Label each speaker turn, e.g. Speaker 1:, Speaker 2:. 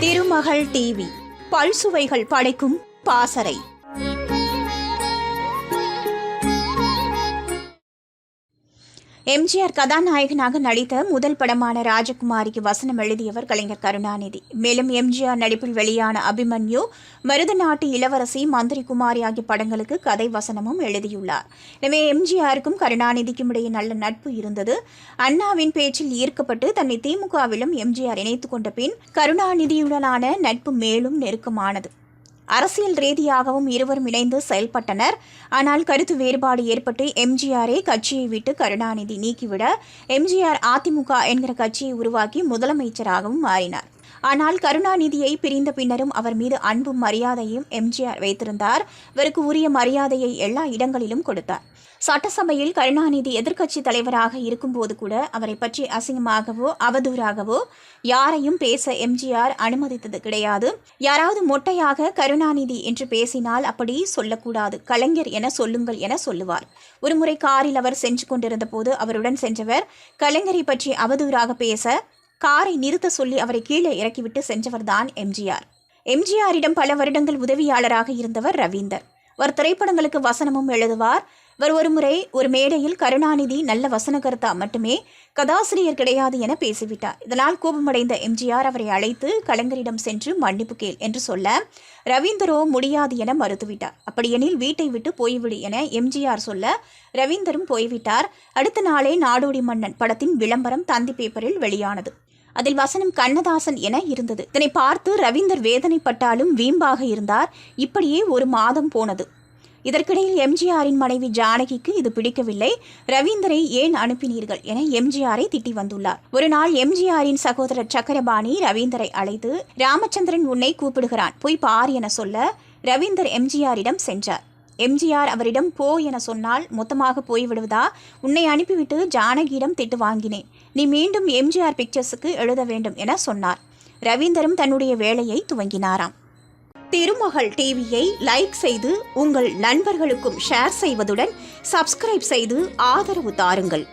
Speaker 1: திருமகள் TV பல்சுவைகள் படைக்கும் பாசறை. எம்ஜிஆர் கதாநாயகனாக நடித்த முதல் படமான ராஜகுமாரிக்கு வசனம் எழுதியவர் கலைஞர் கருணாநிதி. மேலும் எம்ஜிஆர் நடிப்பில் வெளியான அபிமன்யு, மருதநாட்டு இளவரசி, மந்திரி குமாரி ஆகிய படங்களுக்கு கதை வசனமும் எழுதியுள்ளார். எனவே எம்ஜிஆருக்கும் கருணாநிதிக்கும் இடையே நல்ல நட்பு இருந்தது. அண்ணாவின் பேச்சில் ஈர்க்கப்பட்டு தன்னை திமுகவிலும் எம்ஜிஆர் இணைத்துக் கொண்ட பின் கருணாநிதியுடனான நட்பு மேலும் நெருக்கமானது. அரசியல் ரீதியாகவும் இருவரும் இணைந்து செயல்பட்டனர். ஆனால் கருத்து வேறுபாடு ஏற்பட்டு எம்ஜிஆரை கட்சியை விட்டு கருணாநிதி நீக்கிவிட எம்ஜிஆர் அதிமுக என்கிற கட்சியை உருவாக்கி முதலமைச்சராகவும் மாறினார். ஆனால் கருணாநிதியை பிரிந்த பின்னரும் அவர் மீது அன்பும் மரியாதையும் எம்ஜிஆர் வைத்திருந்தார். இவருக்கு உரிய மரியாதையை எல்லா இடங்களிலும் கொடுத்தார். சட்டசபையில் கருணாநிதி எதிர்க்கட்சி தலைவராக இருக்கும்போது கூட அவரை பற்றி அசிங்கமாகவோ அவதூறாகவோ யாரையும் பேச எம்ஜிஆர் அனுமதித்தது கிடையாது. யாராவது மொட்டையாக கருணாநிதி என்று பேசினால் அப்படி சொல்லக்கூடாது, கலைஞர் என சொல்லுங்கள் என சொல்லுவார். ஒருமுறை காரில் அவர் சென்று கொண்டிருந்த போது அவருடன் சென்றவர் கலைஞரை பற்றி அவதூறாக பேச காரை நிறுத்த சொல்லி அவரை கீழே இறக்கிவிட்டு சென்றவர்தான் எம்ஜிஆர். எம்ஜிஆரிடம் பல வருடங்கள் உதவியாளராக இருந்தவர் ரவீந்தர். அவர் திரைப்படங்களுக்கு வசனமும் எழுதுவார். இவர் ஒருமுறை ஒரு மேடையில் கருணாநிதி நல்ல வசனகர்த்தா மட்டுமே, கதாசிரியர் கிடையாது என பேசிவிட்டார். இதனால் கோபமடைந்த எம்ஜிஆர் அவரை அழைத்து கலைஞரிடம் சென்று மன்னிப்பு கேள் என்று சொல்ல ரவீந்தரோ முடியாது என மறுத்துவிட்டார். அப்படியெனில் வீட்டை விட்டு போய்விடு என எம்ஜிஆர் சொல்ல ரவீந்தரும் போய்விட்டார். அடுத்த நாளே நாடோடி மன்னன் படத்தின் விளம்பரம் தந்தி பேப்பரில் வெளியானது. அதில் வசனம் கண்ணதாசன் என இருந்தது. இதனை பார்த்து ரவீந்தர் வேதனைப்பட்டாலும் வீம்பாக இருந்தார். இப்படியே ஒரு மாதம் போனது. இதற்கிடையில் எம்ஜிஆரின் மனைவி ஜானகிக்கு இது பிடிக்கவில்லை. ரவீந்தரை ஏன் அனுப்பினீர்கள் என எம்ஜிஆரை திட்டி வந்துள்ளார். ஒரு நாள் எம்ஜிஆரின் சகோதரர் சக்கரபாணி ரவீந்தரை அழைத்து, ராமச்சந்திரன் உன்னை கூப்பிடுகிறான், போய் பார் என சொல்ல ரவீந்தர் எம்ஜிஆரிடம் சென்றார். எம்ஜிஆர் அவரிடம் போ என சொன்னால் மொத்தமாக போய்விடுவதா, உன்னை அனுப்பிவிட்டு ஜானகியிடம் திட்டு வாங்கினேன், நீ மீண்டும் எம்ஜிஆர் பிக்சர்ஸுக்கு எழுத வேண்டும் என சொன்னார். ரவீந்தரும் தன்னுடைய வேலையை துவங்கினாராம். திருமகள் டிவியை லைக் செய்து உங்கள் நண்பர்களுக்கும் ஷேர் செய்வதுடன் சப்ஸ்கிரைப் செய்து ஆதரவு தாருங்கள்.